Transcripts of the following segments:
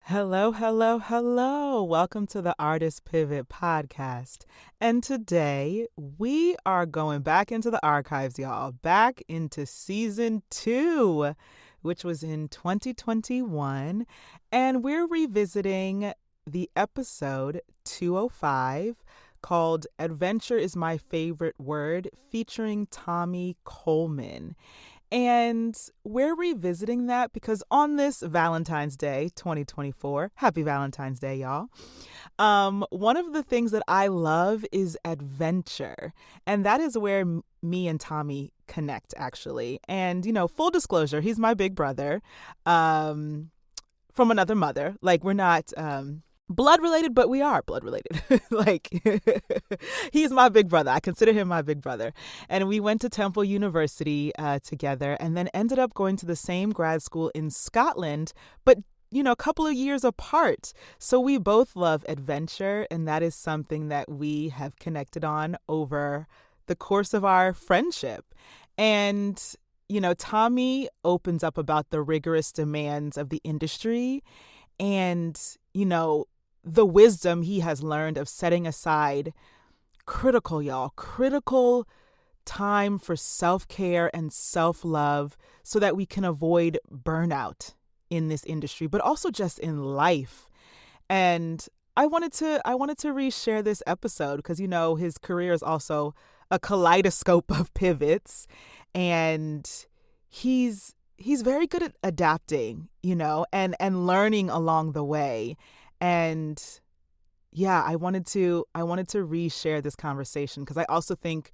Hello, hello, hello. Welcome to the Artist Pivot podcast. And today we are going back into the archives, y'all, back into season 2, which was in 2021. And we're revisiting the episode 205 called Adventure is My Favorite Word, featuring Tommy Coleman. And we're revisiting that because on this Valentine's Day 2024, happy Valentine's Day, y'all. One of the things that I love is adventure. And that is where me and Tommy connect, actually. And, full disclosure, he's my big brother from another mother. Like, we're not blood related, but we are blood related. Like, he's my big brother. I consider him my big brother. And we went to Temple University together and then ended up going to the same grad school in Scotland, but a couple of years apart. So we both love adventure, and that is something that we have connected on over the course of our friendship. And Tommy opens up about the rigorous demands of the industry and, the wisdom he has learned of setting aside critical time for self-care and self-love so that we can avoid burnout in this industry, but also just in life. And I wanted to reshare this episode because, his career is also a kaleidoscope of pivots, and he's very good at adapting, and learning along the way. And yeah, I wanted to reshare this conversation because I also think,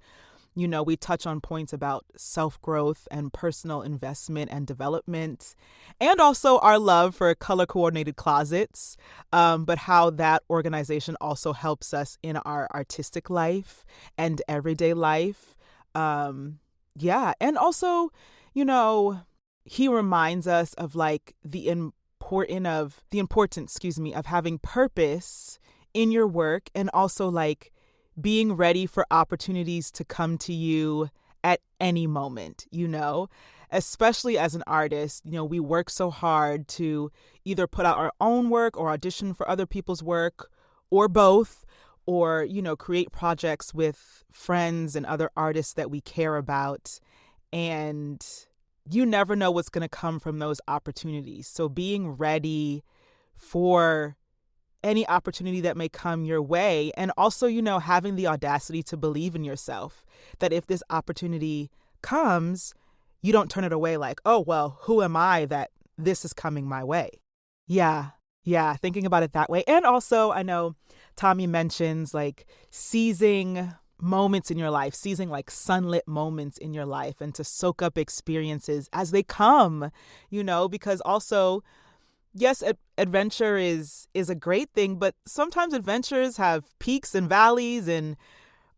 we touch on points about self-growth and personal investment and development, and also our love for color-coordinated closets, but how that organization also helps us in our artistic life and everyday life. Yeah, and also, he reminds us of like the importance, of having purpose in your work, and also like being ready for opportunities to come to you at any moment, especially as an artist. We work so hard to either put out our own work or audition for other people's work, or both, or, create projects with friends and other artists that we care about. And you never know what's going to come from those opportunities. So being ready for any opportunity that may come your way, and also, having the audacity to believe in yourself, that if this opportunity comes, you don't turn it away like, oh, well, who am I that this is coming my way? Yeah, thinking about it that way. And also, I know Tommy mentions like seizing moments in your life, seizing like sunlit moments in your life, and to soak up experiences as they come, because also, yes, adventure is a great thing, but sometimes adventures have peaks and valleys and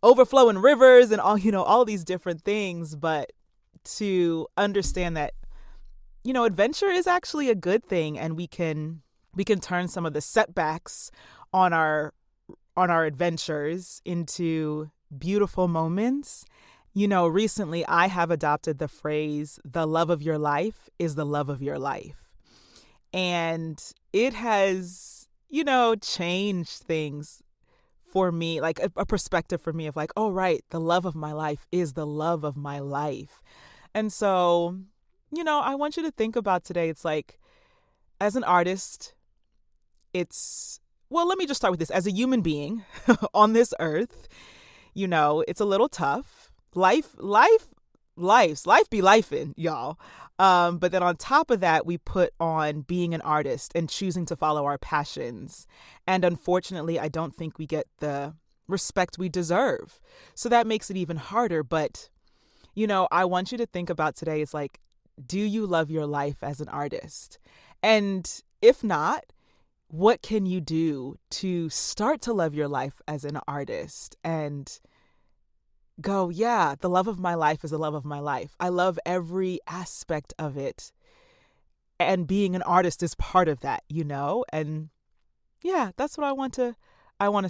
overflowing rivers and all these different things. But to understand that, adventure is actually a good thing, and we can turn some of the setbacks on our adventures into beautiful moments. Recently I have adopted the phrase, the love of your life is the love of your life. And it has, changed things for me, like a perspective for me of like, oh, right, the love of my life is the love of my life. And so, I want you to think about today. It's like, as an artist, well, let me just start with this. As a human being on this earth, it's a little tough. Life be lifing, y'all. But then on top of that, we put on being an artist and choosing to follow our passions. And unfortunately, I don't think we get the respect we deserve. So that makes it even harder. But, I want you to think about today is like, do you love your life as an artist? And if not, what can you do to start to love your life as an artist and go, yeah, the love of my life is the love of my life. I love every aspect of it. And being an artist is part of that, And yeah, that's what I want to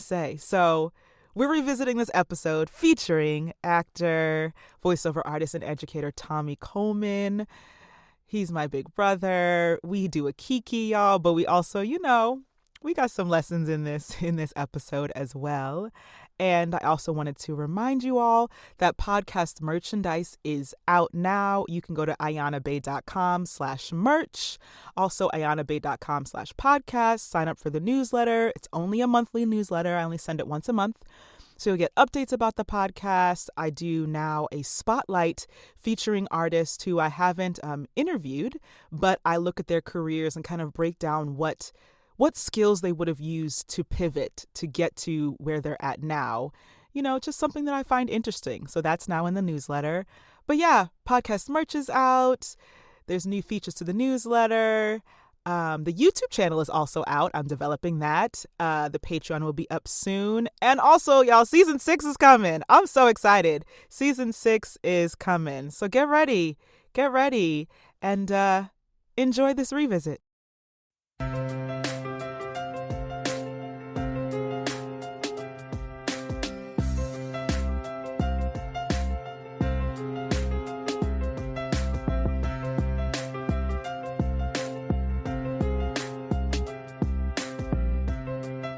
say. So we're revisiting this episode featuring actor, voiceover artist, and educator Tommy Coleman. He's my big brother. We do a kiki, y'all, but we also, we got some lessons in this episode as well. And I also wanted to remind you all that podcast merchandise is out now. You can go to ayanabay.com/merch. Also, ayanabay.com/podcast. Sign up for the newsletter. It's only a monthly newsletter. I only send it once a month. So you'll get updates about the podcast. I do now a spotlight featuring artists who I haven't interviewed, but I look at their careers and kind of break down what skills they would have used to pivot to get to where they're at now. Just something that I find interesting. So that's now in the newsletter. But yeah, podcast merch is out. There's new features to the newsletter. The YouTube channel is also out. I'm developing that. The Patreon will be up soon. And also, y'all, season 6 is coming. I'm so excited. Season 6 is coming. So get ready, and enjoy this revisit.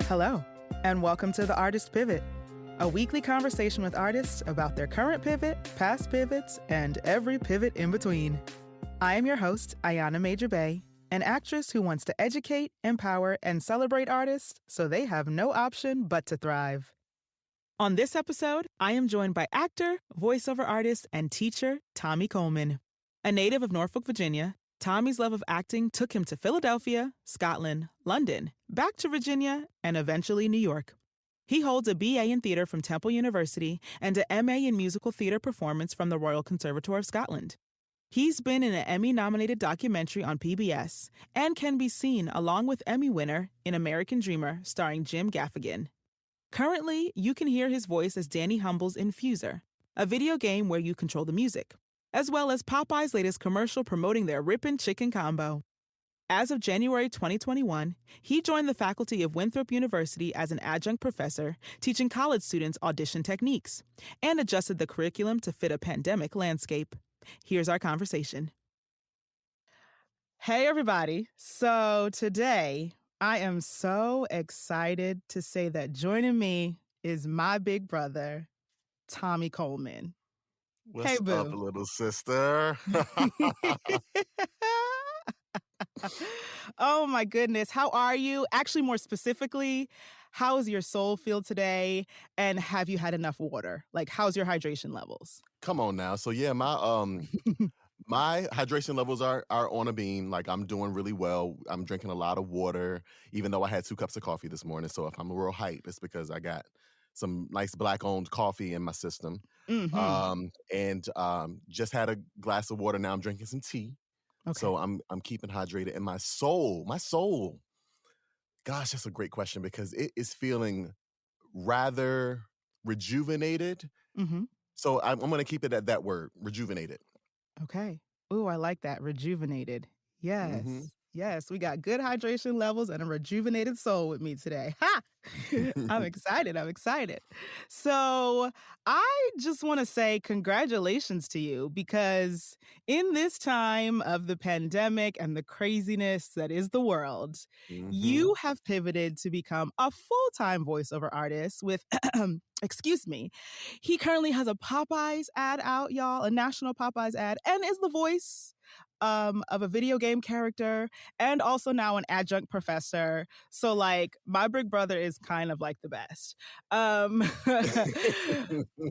Hello, and welcome to The Artist Pivot, a weekly conversation with artists about their current pivot, past pivots, and every pivot in between. I am your host, Ayana Major Bay, an actress who wants to educate, empower, and celebrate artists so they have no option but to thrive. On this episode, I am joined by actor, voiceover artist, and teacher Tommy Coleman. A native of Norfolk, Virginia, Tommy's love of acting took him to Philadelphia, Scotland, London, back to Virginia, and eventually New York. He holds a BA in theater from Temple University and an MA in musical theater performance from the Royal Conservatoire of Scotland. He's been in an Emmy-nominated documentary on PBS and can be seen along with Emmy winner in American Dreamer starring Jim Gaffigan. Currently, you can hear his voice as Danny Humble's Infuser, a video game where you control the music, as well as Popeye's latest commercial promoting their Rippin' Chicken Combo. As of January 2021, he joined the faculty of Winthrop University as an adjunct professor, teaching college students audition techniques, and adjusted the curriculum to fit a pandemic landscape. Here's our conversation. Hey, everybody. So today, I am so excited to say that joining me is my big brother, Tommy Coleman. Hey, What's up, boo. little sister? Oh my goodness. How are you? Actually, more specifically, how is your soul feel today? And have you had enough water? Like, how's your hydration levels? Come on now. So yeah, my hydration levels are on a beam. Like I'm doing really well. I'm drinking a lot of water, even though I had 2 cups of coffee this morning. So if I'm a real hype, it's because I got some nice black-owned coffee in my system. Mm-hmm. Just had a glass of water. Now I'm drinking some tea. Okay. So I'm keeping hydrated. And my soul, gosh, that's a great question because it is feeling rather rejuvenated. Mm-hmm. So I'm going to keep it at that word, rejuvenated. Okay. Ooh, I like that. Rejuvenated. Yes. Mm-hmm. Yes. We got good hydration levels and a rejuvenated soul with me today. Ha! I'm excited. So I just want to say congratulations to you because in this time of the pandemic and the craziness that is the world, Mm-hmm. you have pivoted to become a full-time voiceover artist with, excuse me, he currently has a Popeyes ad out, y'all, a national Popeyes ad, and is the voice of a video game character and also now an adjunct professor. So like my big brother is kind of like the best.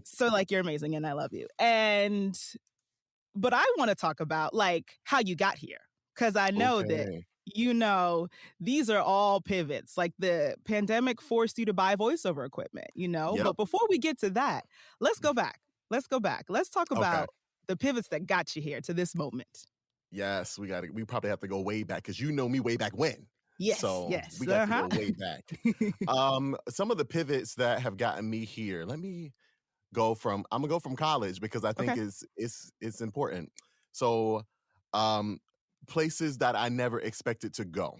So like you're amazing and I love you. But I want to talk about like how you got here because I know that Okay. these are all pivots. Like the pandemic forced you to buy voiceover equipment, Yep. But before we get to that, let's go back. Let's talk Okay. about the pivots that got you here to this moment. Yes, we probably have to go way back because you know me way back when. Yes, So yes. we got to go way back. Some of the pivots that have gotten me here. I'm gonna go from college because I think Okay. it's important. So places that I never expected to go.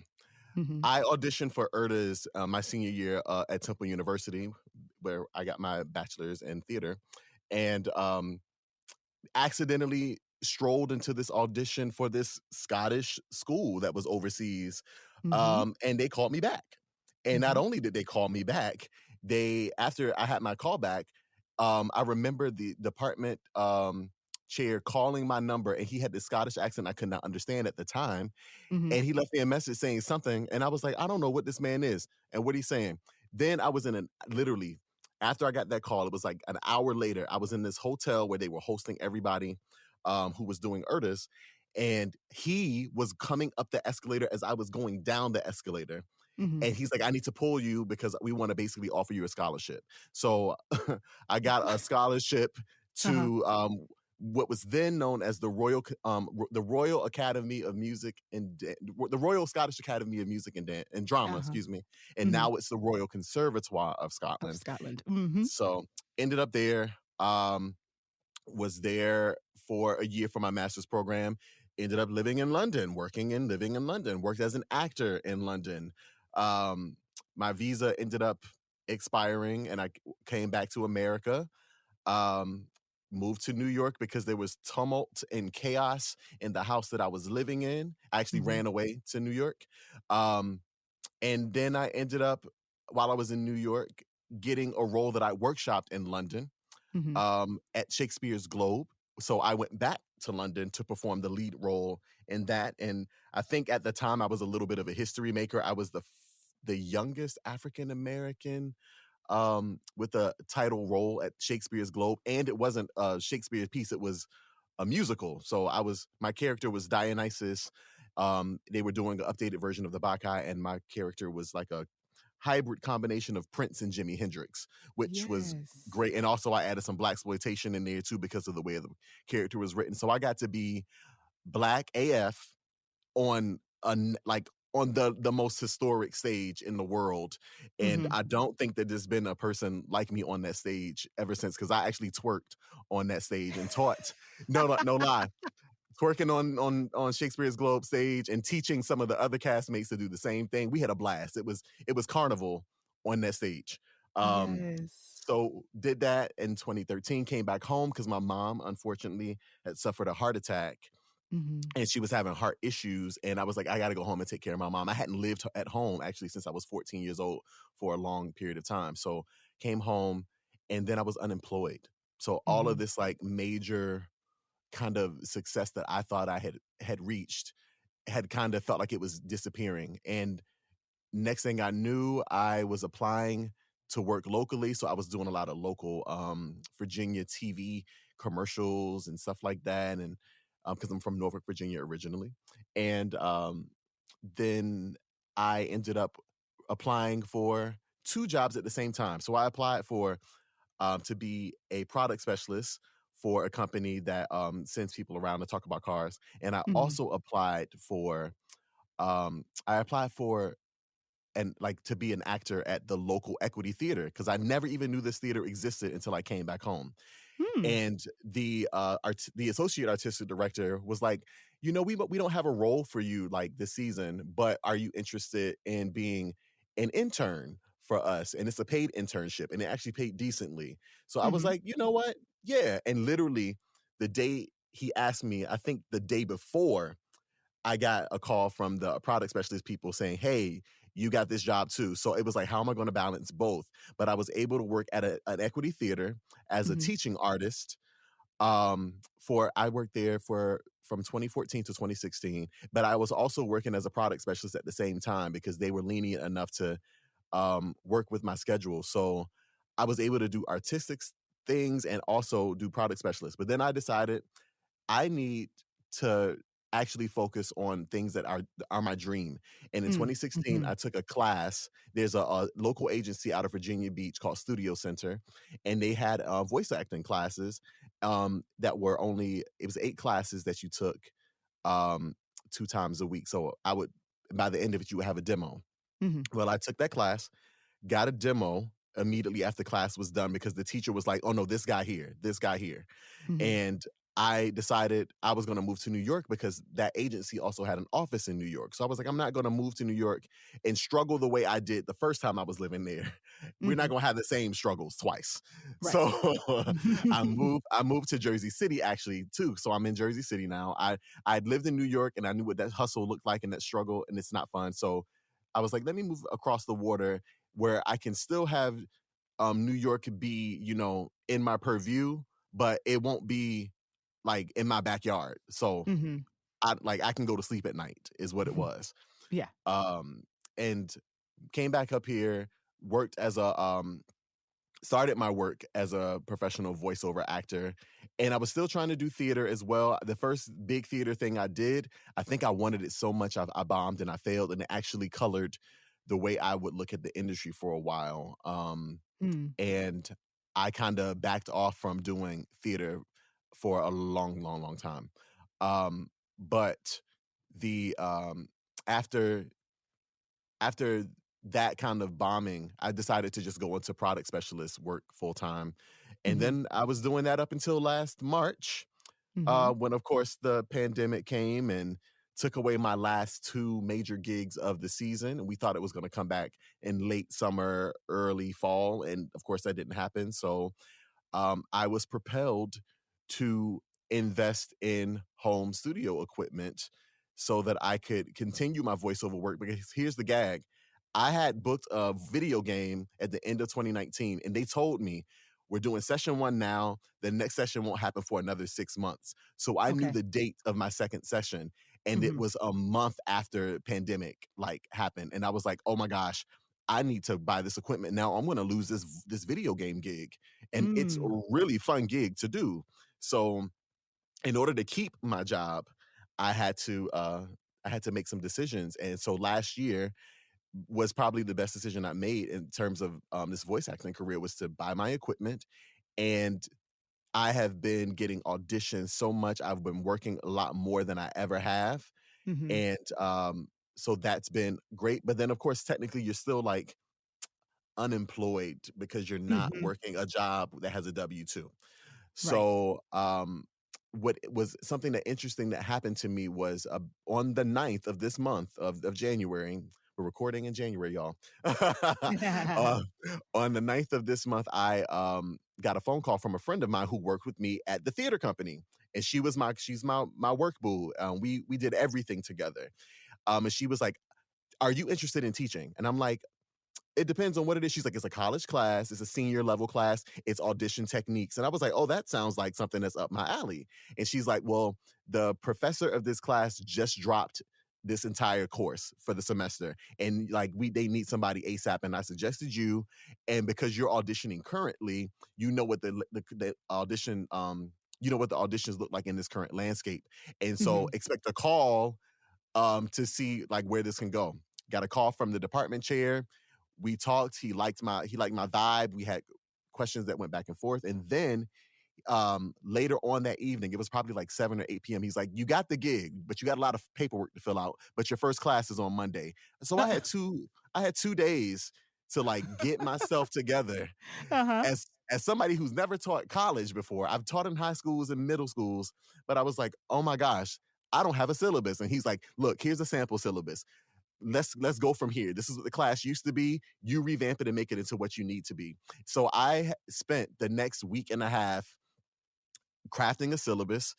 Mm-hmm. I auditioned for ERDA's my senior year at Temple University, where I got my bachelor's in theater, and accidentally strolled into this audition for this Scottish school that was overseas, Mhm. and they called me back. And not Mhm. only did they call me back, they after I had my call back, I remember the department chair calling my number, and he had this Scottish accent I could not understand at the time, Mhm. and he left me a message saying something, and I was like, I don't know what this man is and what he's saying. Then I was in an literally after I got that call, it was like an hour later. I was in this hotel where they were hosting everybody who was doing Ertis, and he was coming up the escalator as I was going down the escalator. Mhm. And he's like, I need to pull you because we want to basically offer you a scholarship. So I got a scholarship Uh-huh. to what was then known as the Royal Academy of Music the Royal Scottish Academy of Music and Drama, Uh-huh. excuse me. And Mhm. now it's the Royal Conservatoire of Of Scotland. Scotland. Mhm. So ended up there. Was there for a year for my master's program, ended up living in London, working and living in London, worked as an actor in London. Um, my visa ended up expiring and I came back to America. Um, moved to New York because there was tumult and chaos in the house that I was living in. I actually Mhm. ran away to New York. Um, and then I ended up, while I was in New York, getting a role that I workshopped in London Mhm. at Shakespeare's Globe. So I went back to London to perform the lead role in that. And I think at the time I was a little bit of a history maker. I was the youngest African American with a title role at Shakespeare's Globe, and it wasn't a Shakespeare piece; it was a musical. So my character was Dionysus. They were doing an updated version of the Bacchae, and my character was like a hybrid combination of Prince and Jimi Hendrix, which was Yes. great. And also, I added some black exploitation in there too because of the way the character was written. So I got to be black AF on like on the most historic stage in the world, and Mhm. I don't think that there's been a person like me on that stage ever since because I actually twerked on that stage and taught. No lie, twerking on Shakespeare's Globe stage and teaching some of the other castmates to do the same thing. We had a blast. It was carnival on that stage. Um, Yes. so did that in 2013. Came back home because my mom unfortunately had suffered a heart attack Mhm. and she was having heart issues. And I was like, I got to go home and take care of my mom. I hadn't lived at home actually since I was 14 years old for a long period of time. So came home and then I was unemployed. So all of Mhm. this like major kind of success that I thought I had reached had kind of felt like it was disappearing. And next thing I knew, I was applying to work locally. So I was doing a lot of local Virginia TV commercials and stuff like that. And because I'm from Norfolk, Virginia originally. And then I ended up applying for two jobs at the same time. So I applied for to be a product specialist for a company that sends people around to talk about cars. And Mhm. I applied for and like to be an actor at the local Equity Theater because I never even knew this theater existed until I came back home. Hmm. And the associate artistic director was like, we don't have a role for you like this season, but are you interested in being an intern for us? And it's a paid internship, and it actually paid decently. So I was Mhm. like, you know what? Yeah. And literally, the day he asked me, I think the day before, I got a call from the product specialist people saying, "Hey, you got this job too." So it was like, how am I going to balance both? But I was able to work at an Equity Theater as a Mhm. teaching artist. I worked there for from 2014 to 2016, but I was also working as a product specialist at the same time because they were lenient enough to work with my schedule. So I was able to do things and also do product specialist. But then I decided I need to actually focus on things that are my dream. And in Mm. 2016, Mhm. I took a class. There's a local agency out of Virginia Beach called Studio Center, and they had voice acting classes that were only it was 8 classes that you took um, 2 times a week. So I would by the end of it, you would have a demo. Mhm. Well, I took that class, got a demo immediately after class was done because the teacher was like, "Oh no, this guy here, this guy here." Mhm. And I decided I was going to move to New York because that agency also had an office in New York. So I was like, I'm not going to move to New York and struggle the way I did the first time I was living there. We're not Mhm. going to have the same struggles twice. Right. So I moved to Jersey City actually too. So I'm in Jersey City now. I'd lived in New York and I knew what that hustle looked like and that struggle, and it's not fun. So I was like, let me move across the water where I can still have New York be, in my purview, but it won't be like in my backyard. So Mhm. I can go to sleep at night is what it was. Yeah. Um and came back up here, worked as a started my work as a professional voiceover actor, and I was still trying to do theater as well. The first big theater thing I did, I think I wanted it so much I bombed and I failed, and it actually colored the way I would look at the industry for a while. Mm. And I kind of backed off from doing theater for a long, long, long time. But the after after that kind of bombing, I decided to just go into product specialist work full time, and Mhm. then I was doing that up until last March, Mhm. when of course the pandemic came and took away my last two major gigs of the season. We thought it was going to come back in late summer, early fall, and of course that didn't happen. So I was propelled to invest in home studio equipment so that I could continue my voiceover work. Because here's the gag: I had booked a video game at the end of 2019, and they told me, we're doing session one now. The next session won't happen for another 6 months. So I knew Okay. the date of my second session, and it Mhm. was a month after pandemic happened. And I was like, oh my gosh, I need to buy this equipment now. I'm going to lose this video game gig, and it's a Mm. really fun gig to do. So in order to keep my job, I had to uh I had to make some decisions. And so last year was probably the best decision I made in terms of this voice acting career, was to buy my equipment. And I have been getting auditions so much. I've been working a lot more than I ever have. Mhm. And so that's been great. But then of course technically you're still like unemployed because you're not Mhm. working a job that has a W-2. Right. So, what was something that interesting that happened to me was, on the 9th of this month of January. We're recording in January, y'all. Uh, on the 9th of this month, I got a phone call from a friend of mine who worked with me at the theater company, and she's my work boo. We did everything together. And she was like, "Are you interested in teaching?" And I'm like, it depends on what it is. She's like, it's a college class, it's a senior level class, it's audition techniques. And I was like, oh, that sounds like something that's up my alley. And she's like, well, the professor of this class just dropped this entire course for the semester. And like they need somebody ASAP. And I suggested you. And because you're auditioning currently, you know what the audition you know what the auditions look like in this current landscape. And so Mhm. expect a call to see like where this can go. Got a call from the department chair. We talked. He liked my vibe. We had questions that went back and forth. And then later on that evening, it was probably like 7 or 8 p.m. He's like, "You got the gig, but you got a lot of paperwork to fill out. But your first class is on Monday." So I had 2 days to like get myself together Uh-huh. as somebody who's never taught college before. I've taught in high schools and middle schools, but I was like, oh my gosh, I don't have a syllabus. And he's like, look, here's a sample syllabus. Let's go from here. This is what the class used to be. You revamp it and make it into what you need to be. So I spent the next week and a half crafting a syllabus,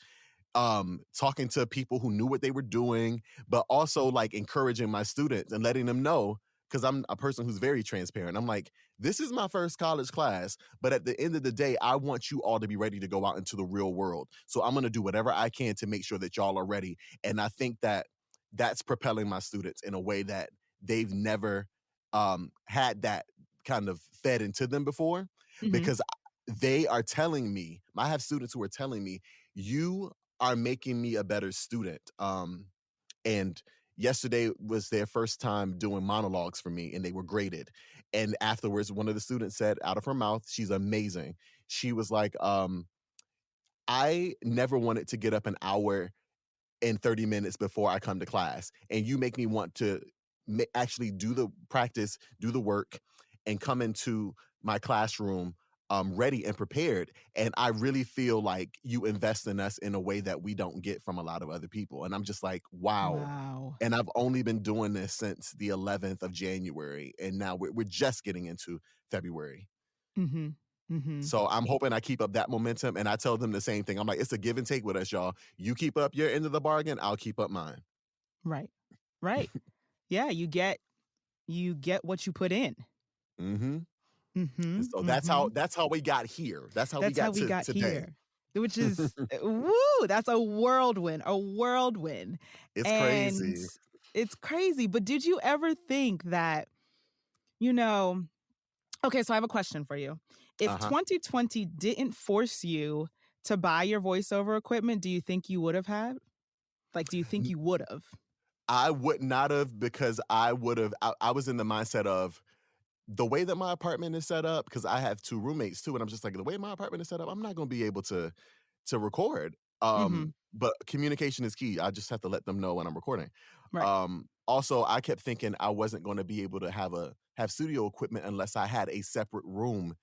talking to people who knew what they were doing, but also like encouraging my students and letting them know, because I'm a person who's very transparent. I'm like, this is my first college class, but at the end of the day, I want you all to be ready to go out into the real world. So I'm going to do whatever I can to make sure that y'all are ready. And I think that that's propelling my students in a way that they've never had that kind of fed into them before, Mhm. because they are telling me, I have students who are telling me, you are making me a better student. And yesterday was their first time doing monologues for me, and they were graded. And afterwards, one of the students said out of her mouth, she's amazing. She was like, I never wanted to get up an hour and 30 minutes before I come to class. And you make me want to actually do the practice, do the work, and come into my classroom ready and prepared. And I really feel like you invest in us in a way that we don't get from a lot of other people. And I'm just like, wow. Wow. And I've only been doing this since the 11th of January. And now we're just getting into February. Mm-hmm. Mm-hmm. So I'm hoping I keep up that momentum. And I tell them the same thing. I'm like, it's a give and take with us, y'all. You keep up your end of the bargain, I'll keep up mine. Right. Right. Yeah, you get what you put in. Mm-hmm. And Mm-hmm. so Mm-hmm. that's how we got here. That's how we That's how got we to got today. here. Which is woo, that's a whirlwind, a whirlwind. It's And crazy. it's crazy. But did you ever think that, you know, okay, so I have a question for you. If Uh-huh. 2020 didn't force you to buy your voiceover equipment, do you think you would have had? Like, do you think you would have? I would not have because I was in the mindset of the way that my apartment is set up, because I have two roommates too, and I'm just like, the way my apartment is set up, I'm not gonna be able to record. Mm-hmm. But communication is key. I just have to let them know when I'm recording. Right. Also, I kept thinking I wasn't going to be able to have studio equipment unless I had a separate room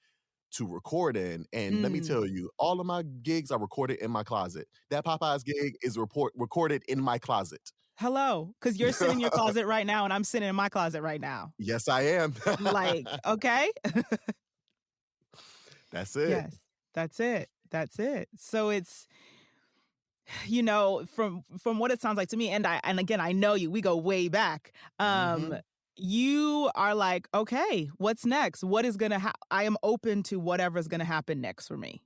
to record in. And let me Mm. tell you, all of my gigs are recorded in my closet. That Popeyes gig is recorded in my closet. Hello, because you're sitting in your closet right now, and I'm sitting in my closet right now. Yes, I am. Like, okay. That's it. Yes, that's it. That's it. So it's, from what it sounds like to me, and again, I know you. We go way back. Hmm. You are like, okay, what's next? What is gonna I am open to whatever's gonna happen next for me.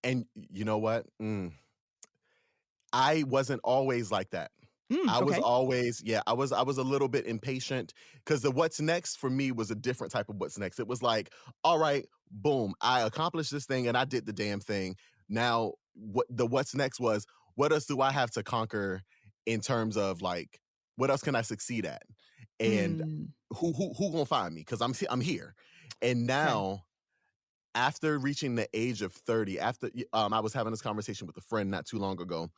And you know what? I wasn't always like that. I was Okay. always, yeah, I was a little bit impatient because the what's next for me was a different type of what's next. It was like, all right, boom, I accomplished this thing and I did the damn thing. Now, what's next was, what else do I have to conquer in terms of like, what else can I succeed at? And Mm. who gonna find me? Because I'm here. And Okay. now, after reaching the age of 30, after I was having this conversation with a friend not too long ago,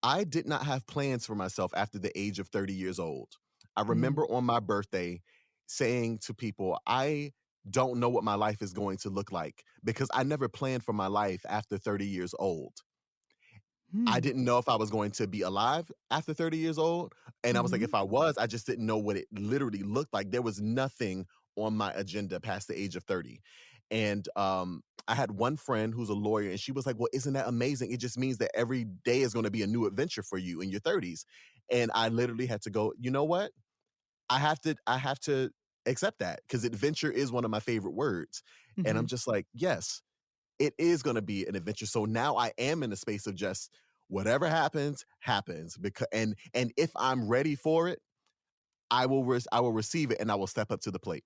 I did not have plans for myself after the age of 30 years old. I Mm. remember on my birthday saying to people, I don't know what my life is going to look like because I never planned for my life after 30 years old. I Mm. didn't know if I was going to be alive after 30 years old. And I was like, Mm-hmm. if I was, I just didn't know what it literally looked like. There was nothing on my agenda past the age of 30. And I had one friend who's a lawyer, and she was like, well, isn't that amazing? It just means that every day is going to be a new adventure for you in your 30s. And I literally had to go, you know what? I have to accept that because adventure is one of my favorite words. And Mm-hmm. I'm just like, yes, it is going to be an adventure. So now I am in a space of just whatever happens, happens. Because and if I'm ready for it, I will receive it and I will step up to the plate.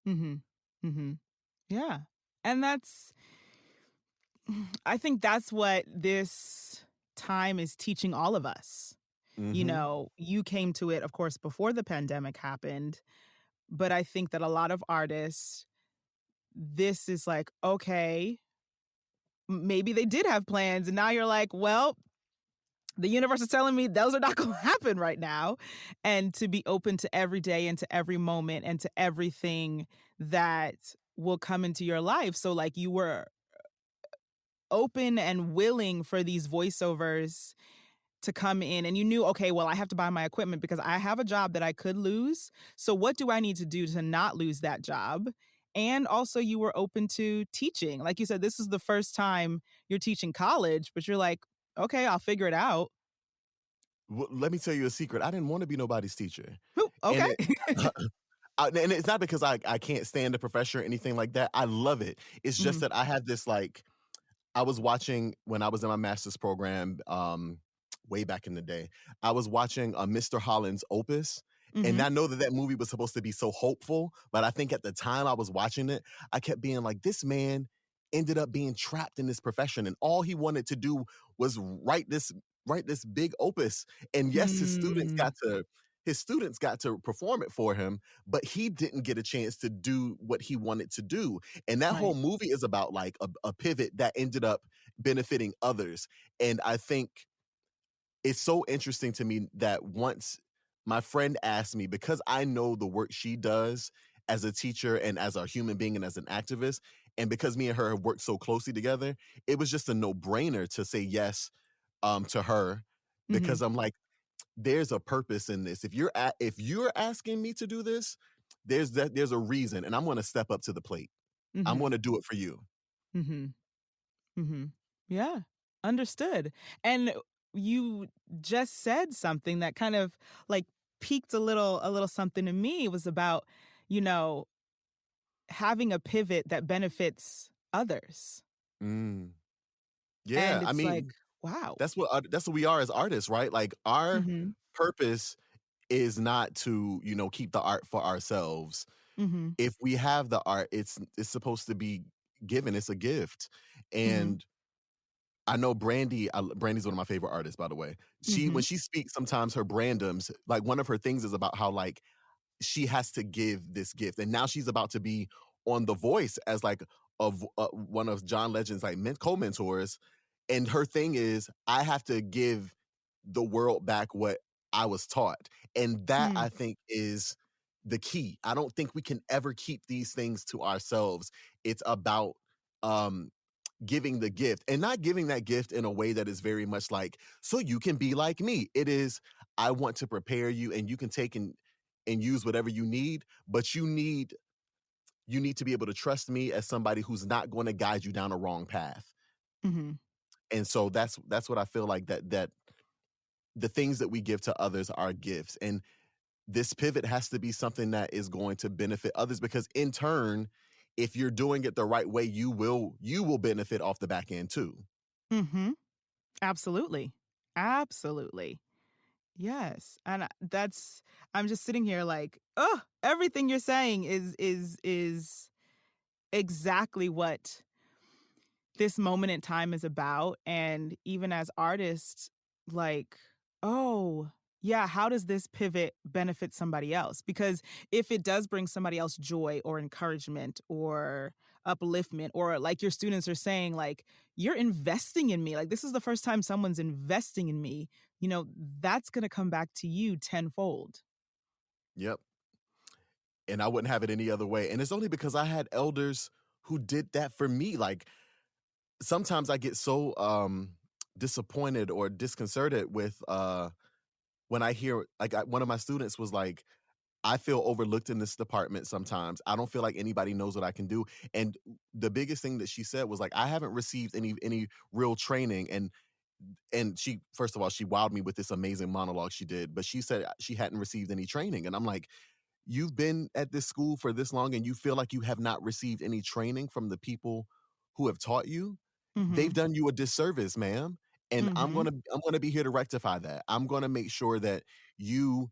Mm-hmm. Mm-hmm. Yeah. And I think that's what this time is teaching all of us. Hmm. You came to it, of course, before the pandemic happened, but I think that a lot of artists, this is like, okay, maybe they did have plans, and now you're like, well, the universe is telling me those are not going to happen right now. And to be open to every day and to every moment and to everything that will come into your life. So, like, you were open and willing for these voiceovers to come in, and you knew, okay, well, I have to buy my equipment because I have a job that I could lose. So what do I need to do to not lose that job? And also you were open to teaching. Like you said, this is the first time you're teaching college, but you're like, okay, I'll figure it out. Well, let me tell you a secret. I didn't want to be nobody's teacher, Whew, and okay. it. And it's not because I can't stand the profession or anything like that. I love it. It's just Mhm, that I have this like I was watching when I was in my master's program, way back in the day. I was watching Mr. Holland's Opus, and mhm, I know that that movie was supposed to be so hopeful, but I think at the time I was watching it, I kept being like, this man ended up being trapped in this profession, and all he wanted to do was write this big opus. And yes, mm, his students got to perform it for him, but he didn't get a chance to do what he wanted to do. And that whole right. movie is about like a pivot that ended up benefiting others. And I think it's so interesting to me that once my friend asked me, because I know the work she does as a teacher and as a human being and as an activist. And because me and her have worked so closely together, it was just a no-brainer to say yes to her Mhm. because I'm like, there's a purpose in this. If you're asking me to do this, there's a reason, and I'm going to step up to the plate. I'm Mhm. going to do it for you. Mhm. Mhm. Yeah. Understood. And you just said something that kind of like piqued a little something in me. It was about, you know, having a pivot that benefits others. Mm. Yeah, And I it's like, mean, wow. that's what we are as artists, right? Like our Mhm. purpose is not to, keep the art for ourselves. Mhm. If we have the art, it's supposed to be given. It's a gift. Mhm. And I know Brandy's one of my favorite artists, by the way. When Mhm. she speaks, sometimes her brandums, like one of her things is about how like she has to give this gift. And now she's about to be on The Voice as like one of John Legend's like co-mentors. And her thing is, I have to give the world back what I was taught. And that Mm. I think is the key. I don't think we can ever keep these things to ourselves. It's about um giving the gift and not giving that gift in a way that is very much like, so you can be like me. It is, I want to prepare you and you can take and use whatever you need, but you need to be able to trust me as somebody who's not going to guide you down a wrong path. Mhm. And so that's what I feel like that the things that we give to others are gifts. And this pivot has to be something that is going to benefit others because in turn, if you're doing it the right way, you will benefit off the back end too. Mhm. Absolutely. Absolutely. Yes. And I'm just sitting here like, oh, everything you're saying is exactly what this moment in time is about. And even as artists, like, oh, yeah, how does this pivot benefit somebody else? Because if it does bring somebody else joy or encouragement or upliftment, or like your students are saying, like, you're investing in me, like, this is the first time someone's investing in me, that's going to come back to you tenfold. Yep. And I wouldn't have it any other way. And it's only because I had elders who did that for me. Like sometimes I get so disappointed or disconcerted with when I hear like one of my students was like, I feel overlooked in this department sometimes. I don't feel like anybody knows what I can do. And the biggest thing that she said was like, I haven't received any real training. And she, first of all, she wowed me with this amazing monologue she did, but she said she hadn't received any training. And I'm like, you've been at this school for this long and you feel like you have not received any training from the people who have taught you? They've Mhm. done you a disservice, ma'am. And Mhm. I'm gonna be here to rectify that. I'm gonna make sure that you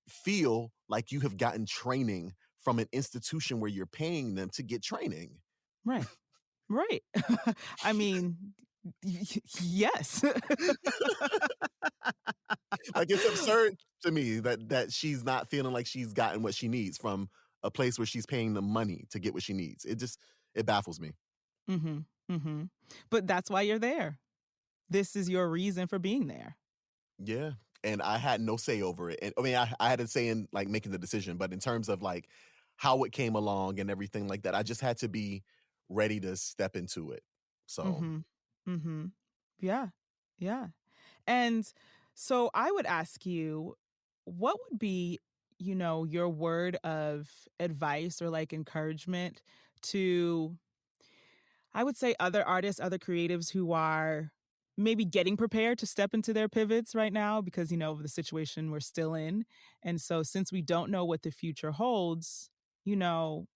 feel like you have gotten training from an institution where you're paying them to get training. Right. Right. I mean, yes. Like it's absurd to me that she's not feeling like she's gotten what she needs from a place where she's paying them money to get what she needs. It baffles me. Mhm, mhm. But that's why you're there. This is your reason for being there. Yeah, and I had no say over it. And I mean, I had a say in like making the decision, but in terms of like how it came along and everything like that, I just had to be ready to step into it. So, Mhm, mhm. Yeah, yeah. And so I would ask you, what would be, your word of advice or, like, encouragement to, I would say, other artists, other creatives who are maybe getting prepared to step into their pivots right now because, of the situation we're still in. And so since we don't know what the future holds, you know,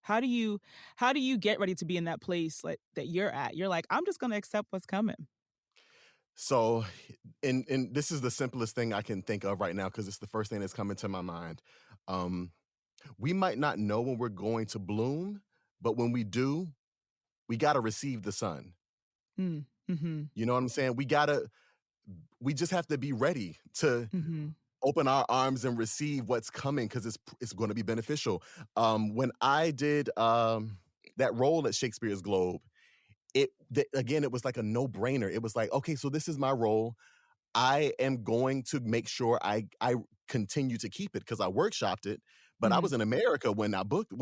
how do you how do you get ready to be in that place like that you're at? You're like, "I'm just gonna accept what's coming." so, and this is the simplest thing I can think of right now because it's the first thing that's coming to my mind. Um, we might not know when we're going to bloom, but when we do, we got to receive the sun. Mm, mhm, You know what I'm saying? We just have to be ready to mhm, open our arms and receive what's coming because it's going to be beneficial. When I did that role at Shakespeare's Globe, again it was like a no brainer. It was like, okay, so this is my role. I am going to make sure I continue to keep it because I workshopped it. But I was in America when I booked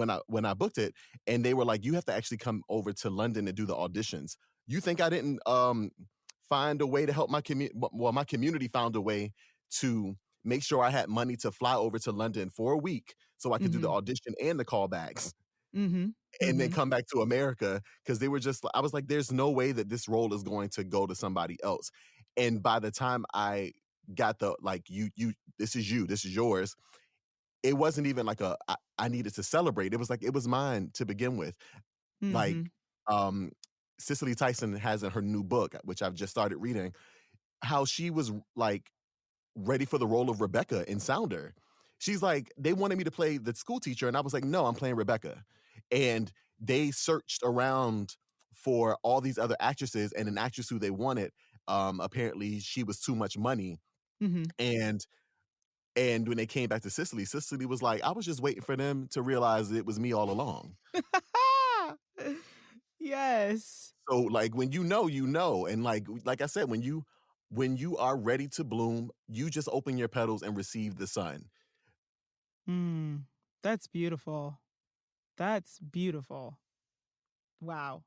it, and they were like, "You have to actually come over to London and do the auditions." You think I didn't find a way to help my community? Well, my community found a way to make sure I had money to fly over to London for a week so I could do the Mhm. audition and the callbacks Mhm. and then Mhm. come back to America because they were just I was like, there's no way that this role is going to go to somebody else. And by the time I got the like you this is you, this is yours, it wasn't even like I needed to celebrate. It was like it was mine to begin with. Like Mhm. um Cicely Tyson has in her new book, which I've just started reading, how she was like ready for the role of Rebecca in Sounder. She's like, they wanted me to play the school teacher, and I was like, no, I'm playing Rebecca. And they searched around for all these other actresses, and an actress who they wanted, apparently she was too much money. Mhm. And when they came back to Cicely, Cicely was like, I was just waiting for them to realize it was me all along. Yes. So like when you know, and like I said, when you are ready to bloom, you just open your petals and receive the sun. Mm. That's beautiful. That's beautiful. Wow.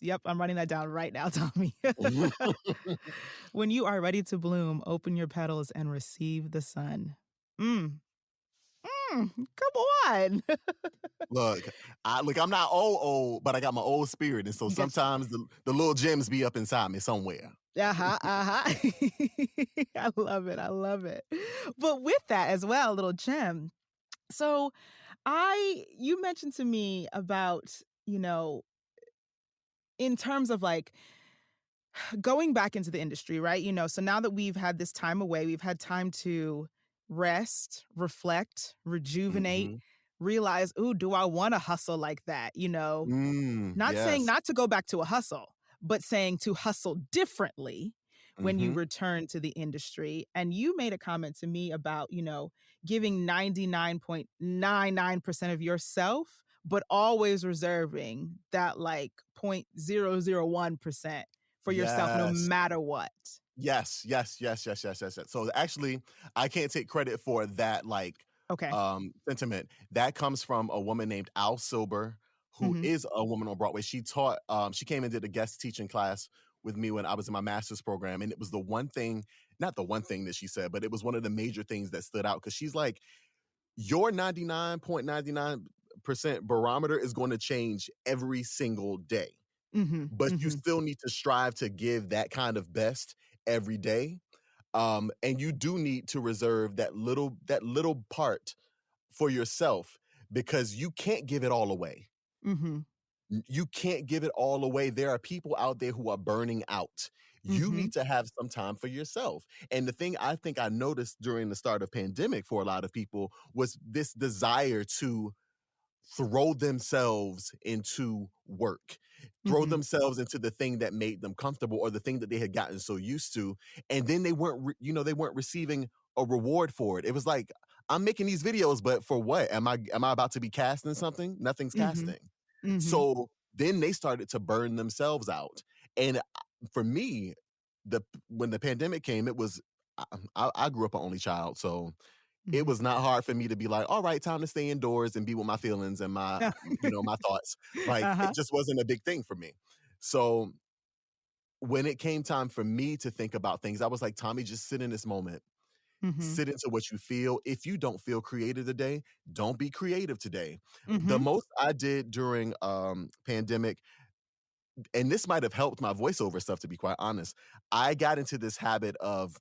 Yep, I'm writing that down right now, Tommy. When you are ready to bloom, open your petals and receive the sun. Mm. Come on. Look, I'm not old, but I got my old spirit, and so You got sometimes the little gems be up inside me somewhere. Uh-huh, uh-huh. I love it, I love it. But with that as well, little gem. So, you mentioned to me about, in terms of, like, going back into the industry, right? So now that we've had this time away, we've had time to rest, reflect, rejuvenate, Mhm. realize, "Ooh, do I wanna hustle like that?" Not saying Yes. not to go back to a hustle, but saying to hustle differently when you Mhm. return to the industry. And you made a comment to me about, giving 99.99% of yourself, but always reserving that like 0.001% for yourself no Yes. matter what. Yes, yes, yes, yes, yes, yes, yes. So actually, I can't take credit for that Okay. sentiment. That comes from a woman named Al Silber, who Mhm. is a woman on Broadway. She came and did a guest teaching class with me when I was in my master's program. And it was the one thing, not the one thing that she said, but it was one of the major things that stood out. Cause she's like, your 99.99% barometer is going to change every single day, Mhm. but you Mhm. still need to strive to give that kind of best every day. And you do need to reserve that little part for yourself because you can't give it all away. Mhm. You can't give it all away. There are people out there who are burning out. You Mhm. need to have some time for yourself. And the thing I think I noticed during the start of pandemic for a lot of people was this desire to throw themselves into work, throw Mhm. themselves into the thing that made them comfortable or the thing that they had gotten so used to. And then they weren't receiving a reward for it. It was like, I'm making these videos, but for what? Am I about to be casting something? Nothing's Mhm. casting. Mhm. So then they started to burn themselves out. And for me, when the pandemic came, it was I grew up an only child, so it Mhm. was not hard for me to be like, all right, time to stay indoors and be with my feelings and my thoughts. Like it Uh-huh. just wasn't a big thing for me. So when it came time for me to think about things, I was like, Tommy, just sit in this moment. Mhm. Sit into what you feel. If you don't feel creative today, don't be creative today. The Mhm. most I did during pandemic, and this might have helped my voiceover stuff to be quite honest. I got into this habit of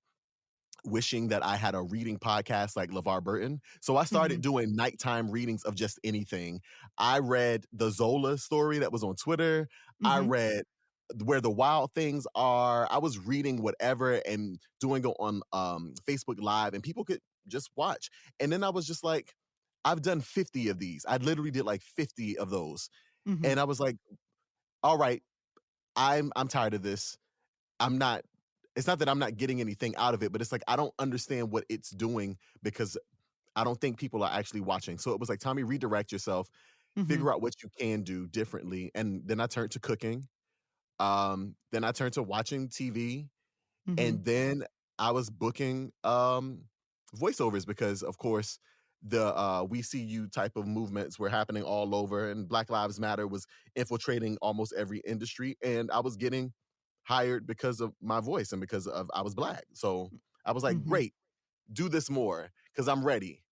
wishing that I had a reading podcast like LeVar Burton. So I started Mhm. doing nighttime readings of just anything. I read the Zola story that was on Twitter. I Mhm. read Where the Wild Things Are. I was reading whatever and doing it on Facebook Live, and people could just watch. And then I was just like, I've done 50 of these. I literally did like 50 of those. Mhm. And I was like, all right, I'm tired of this. I'm not it's not that I'm not getting anything out of it, but it's like I don't understand what it's doing because I don't think people are actually watching. So it was like, Tommy, redirect yourself, Mhm. figure out what you can do differently. And then I turned to cooking. Then I turned to watching TV. Mhm. And then I was booking voiceovers because of course the We See You type of movements were happening all over, and Black Lives Matter was infiltrating almost every industry. And I was getting hired because of my voice and because of I was Black. So I was like, Mhm. great, do this more because I'm ready.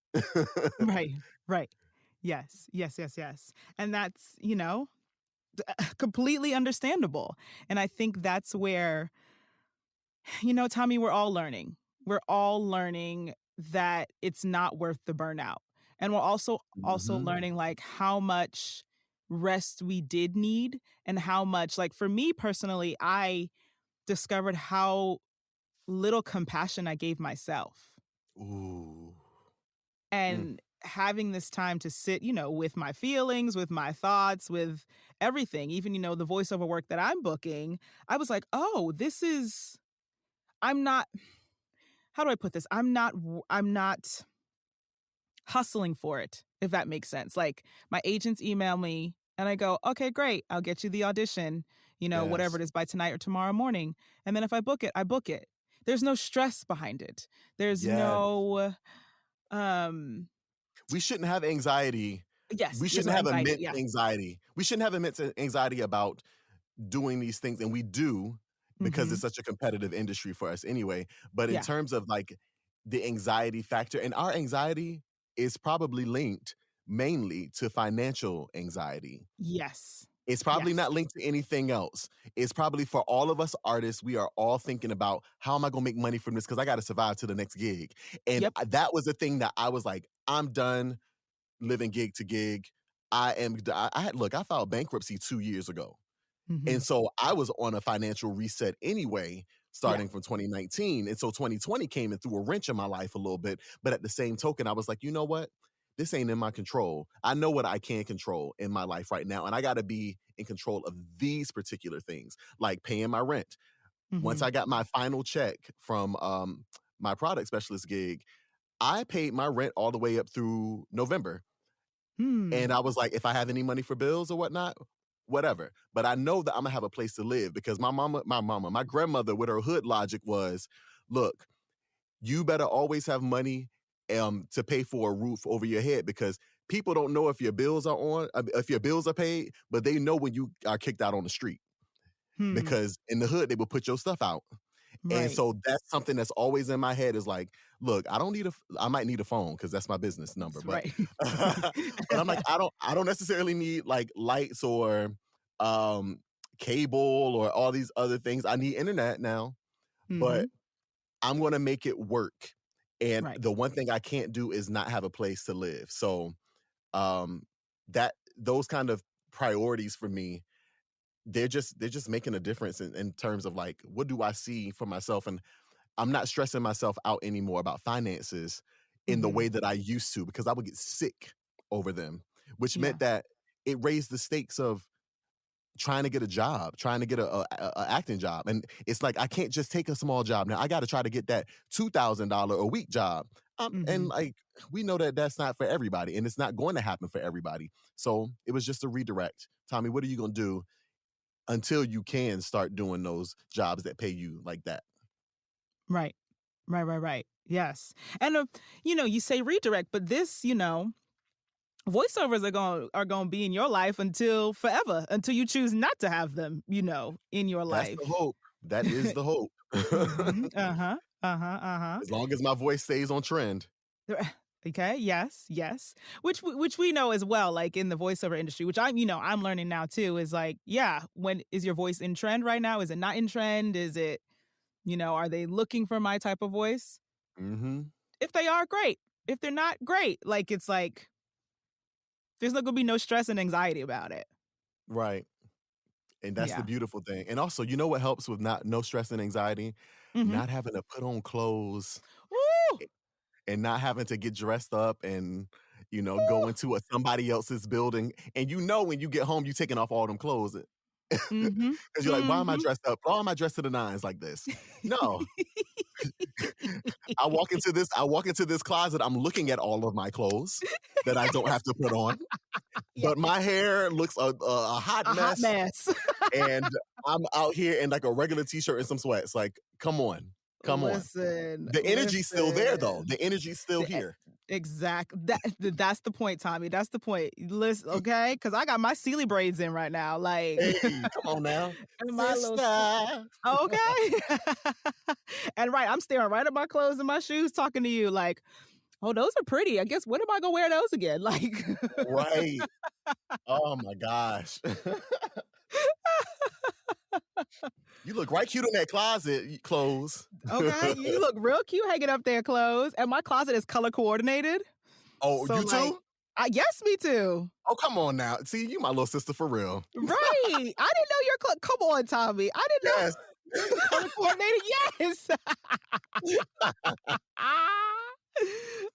Right, right. Yes, yes, yes, yes. And that's, completely understandable. And I think that's where, Tommy, we're all learning. We're all learning that it's not worth the burnout. And we're also Hmm. learning like how much rest we did need and how much like for me personally, I discovered how little compassion I gave myself. Ooh. Mm. And having this time to sit, with my feelings, with my thoughts, with everything, even, the voiceover work that I'm booking, I was like, "Oh, this is I'm not how do I put this? I'm not hustling for it, if that makes sense." Like, my agents email me and I go, "Okay, great. I'll get you the audition, whatever Yes. it is by tonight or tomorrow morning." And then if I book it, I book it. There's no stress behind it. There's Yes. no, um We shouldn't have anxiety. yes, We there's no shouldn't have anxiety. immense Yeah. anxiety. We shouldn't have immense anxiety about doing these things, and we do because it's Mhm. such a competitive industry for us anyway. But in Yeah. terms of like the anxiety factor, and our anxiety is probably linked mainly to financial anxiety. Yes. It's probably Yes. not linked to anything else. It's probably for all of us artists, we are all thinking about how am I gonna make money from this? Because I gotta survive to the next gig. And Yep. that was the thing that I was like, I'm done living gig to gig. I filed bankruptcy 2 years ago. And Mhm. so I was on a financial reset anyway, Yeah. starting from 2019. And so 2020 came and threw a wrench in my life a little bit. But at the same token, I was like, you know what? This ain't in my control. I know what I can control in my life right now. And I got to be in control of these particular things, like paying my rent. Once Mhm. I got my final check from my product specialist gig, I paid my rent all the way up through November. And Hmm. I was like, if I have any money for bills or whatnot, whatever. But I know that I'm gonna have a place to live because my grandmother with her hood logic was, look, you better always have money to pay for a roof over your head because people don't know if your bills are if your bills are paid, but they know when you are kicked out on the street Hmm. because in the hood they will put your stuff out. And Right. so that's something that's always in my head is like, look, I might need a phone because that's my business number, but Right. but I'm like, I don't necessarily need like lights or um cable or all these other things. I need internet now, but Mhm. I'm gonna make it work. And Right. the one thing I can't do is not have a place to live. So um that those kind of priorities for me, they're just making a difference in terms of like what do I see for myself, and I'm not stressing myself out anymore about finances in the way Mhm. that I used to because I would get sick over them, which meant Yeah. that it raised the stakes of trying to get a job, trying to get a acting job. And it's like I can't just take a small job now. I got to try to get that $2,000 a week job. And Mhm. like we know that that's not for everybody, and it's not going to happen for everybody. So it was just a redirect. Tommy, what are you gonna do until you can start doing those jobs that pay you like that? Right. Right, right, right. Yes. And, you say redirect, but this, voiceovers are going to be in your life until forever, until you choose not to have them, in your That's the life. hope. That is the hope. Mhm. Uh-huh. Uh-huh. Uh-huh. As long as my voice stays on trend. Okay, yes, yes. Which we know as well, like in the voiceover industry, which I'm learning now too, is like, yeah, when is your voice in trend right now? Is it not in trend? Is it, are they looking for my type of voice? Mhm. If they are, great. If they're not, great. Like it's like there's not gonna be no stress and anxiety about it. Right. And that's the Yeah. beautiful thing. And also, you know what helps with not no stress and anxiety? Mhm. Not having to put on clothes Woo! a and not having to get dressed up and, go into somebody else's building. And when you get home, you taking off all them clothes. Mhm. 'Cause you're like, "Why am I Mhm. dressed up? Why am I dressed to the nines like this?" No. I walk into this closet, I'm looking at all of my clothes that I don't have to put on, Yeah. but my hair looks a hot A hot mess, mess. and I'm out here in like a regular t-shirt and some sweats. Like, come on. Come on. Listen, The energy's still there, though. listen. The energy's still The e here. that's the point, Tommy, that's the point. Listen, okay, because I got my Sealy braids in right now, like, Hey, come on now. and my little Sister. okay. And right, I'm staring right at my clothes and my shoes talking to you like, "Oh, those are pretty. I guess when am I gonna wear those again?" Like Right. Oh my gosh. You look right cute in that closet clothes. okay, you look real cute hanging up there clothes, and my closet is color coordinated. Oh, So, you like too? yes, me too. Oh, come on now. See, you my little sister for real. Right. I didn't know your come on, Tommy. I didn't Yes. know color coordinated. Yes.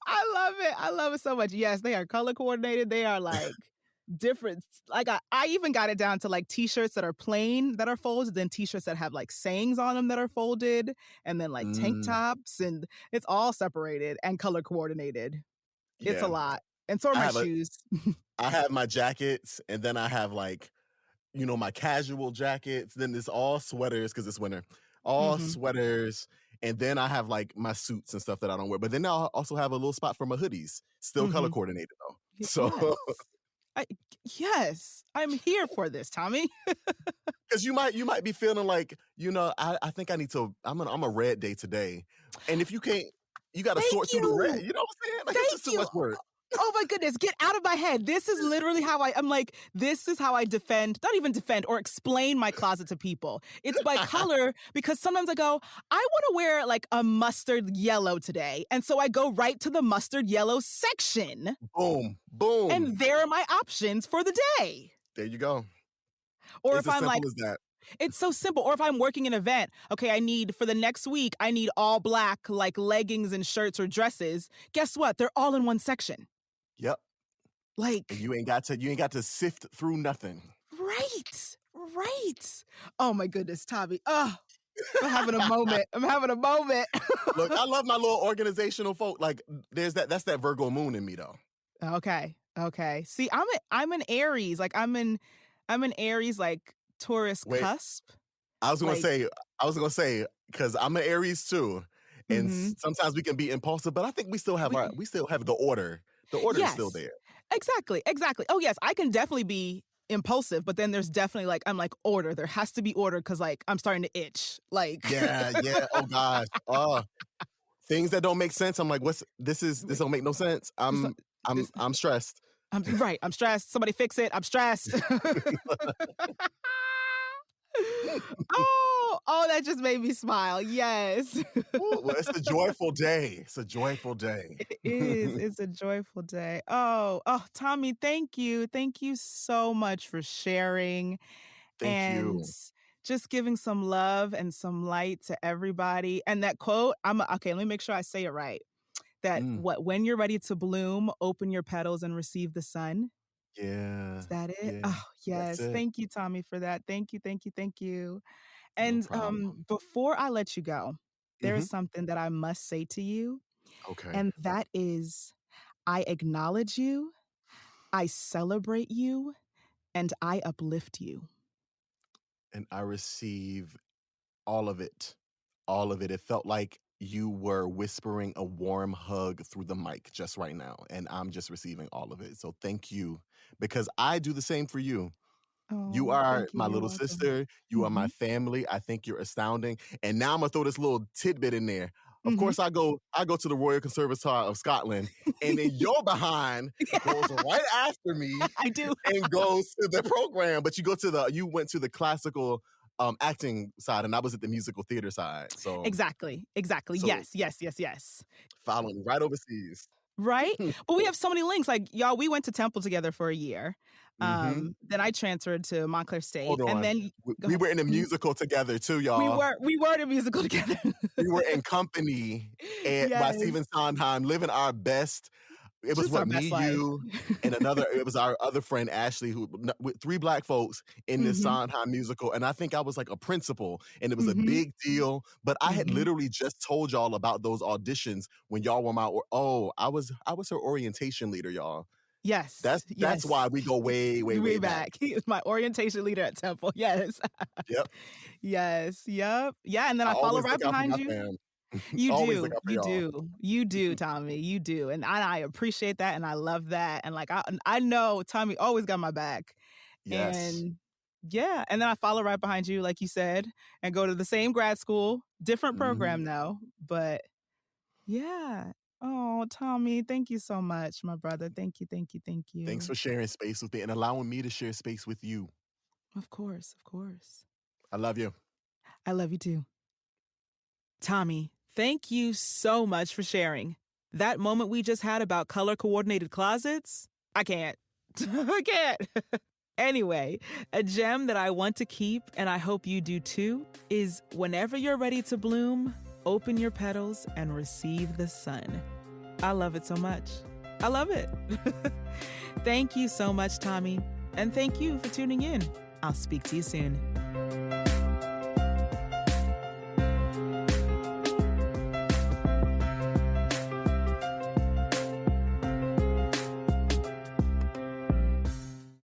I love it. I love it so much. Yes, they are color coordinated. They are like different. Like I even got it down to like t-shirts that are plain that are folded, then t-shirts that have like sayings on them that are folded, and then like tank Mm, tops, and it's all separated and color coordinated. It's a yeah. lot. And so are I my have a shoes. I have my jackets, and then I have like, my casual jackets. Then it's all sweaters because it's winter. All Hmm. sweaters, and then I have like my suits and stuff that I don't wear. But then I also have a little spot for my hoodies, still color Hmm. coordinated though. So, Yes. I, yes. I'm here for this, Tommy. because you might be feeling like, I think I need to. I'm a red day today, and if you can't, you got to Thank sort through the red. you. You know what I'm saying? Like it's Thank just too you. much work. Oh my goodness, get out of my head. This is literally how I'm like, this is how I defend, not even defend or explain my closet to people. It's by color because sometimes I go, I want to wear like a mustard yellow today. And so I go right to the mustard yellow section, Boom, boom. and there are my options for the day. There you go. Or It's if as I'm simple like, as that. it's so simple. Or if I'm working an event, okay, for the next week, I need all black, like leggings and shirts or dresses. Guess what? They're all in one section. Yep. And Like, you ain't got to sift through nothing. right, right. Oh my goodness, Tommy. Oh, I'm having a moment. I'm having a moment. Look, I love my little organizational folk. Like that's that Virgo moon in me though. Okay, okay. See, I'm an Aries. Like I'm an Aries, like Taurus Wait, cusp. I was gonna Like, say, because I'm an Aries too, and mhm. sometimes we can be impulsive, but I think We, we still have the order. The order is still yes, there. exactly, exactly. Oh yes, I can definitely be impulsive, but then there's definitely like I'm like order. There has to be order because like I'm starting to itch. Like, Yeah, yeah. Oh gosh. Things that don't make sense. I'm like, this don't make no sense. this, I'm stressed. I'm right. I'm stressed. Somebody fix it. I'm stressed. Oh, that just made me smile. Yes. Ooh, well, it's a joyful day. It's a joyful day. It is. It's a joyful day. Oh, Tommy, thank you. Thank you so much for sharing Thank and you. just giving some love and some light to everybody. And that quote, okay, let me make sure I say it right. That Mm, when you're ready to bloom, open your petals and receive the sun. yeah, Is that it? yeah. Oh, That's yes. it. Thank you, Tommy, for that. Thank you, thank you, thank you. No And problem. before I let you go, there is Mhm. something that I must say to you, Okay. and that is I acknowledge you, I celebrate you, and I uplift you. And I receive all of it. All of it. It felt like you were whispering a warm hug through the mic just right now, and I'm just receiving all of it. So thank you, because I do the same for you. You Oh, are thank you. my You're little welcome. sister. You are my Mhm. family. I think you're astounding. And now I'm gonna throw this little tidbit in there. Of Mhm. course, I go to the Royal Conservatoire of Scotland, and then your behind goes right after me I do. and goes to the program. But you went to the classical acting side, and I was at the musical theater side. So Exactly. Exactly. so Yes, yes, yes, yes. following right overseas. Right? But we have so many links. Like, y'all, we went to Temple together for a year. Hmm. Then I transferred to Montclair State, Hold and on. then go We ahead. were in a Mhm. musical together too, We y'all. were we were in a musical together. We were in Company by Yes. Stephen Sondheim, living our best. It was Just our what, best me, life. you, and it was our other friend Ashley, with three black folks in this Mhm. Sondheim musical. And I think I was like a principal, and it was a Mhm. big deal. But I had Mhm. literally just told y'all about those auditions when y'all were I was her orientation leader, y'all. Yes. That's why Yes. we go way, way, Way way back. back. He is my orientation leader at Temple. Yes. Yep. Yes. Yep. Yeah, and then I I follow always right look out for behind my you. fam. You Always look do. out for You y'all. do. You do, Tommy. You do. And I appreciate that and I love that. And like I know Tommy always got my back. Yes. And yeah, and then I follow right behind you like you said and go to the same grad school, different Mhm. program now, but yeah. Oh, Tommy, thank you so much, my brother. Thank you, thank you, thank Thanks you. for sharing space with me and allowing me to share space with you. Of course, of course. I love you. I love you too. Tommy, thank you so much for sharing. That moment we just had about color coordinated closets, I can't. I can't. Anyway, a gem that I want to keep, and I hope you do too, is whenever you're ready to bloom, open your petals and receive the sun. I love it so much. I love it. Thank you so much, Tommy. And thank you for tuning in. I'll speak to you soon.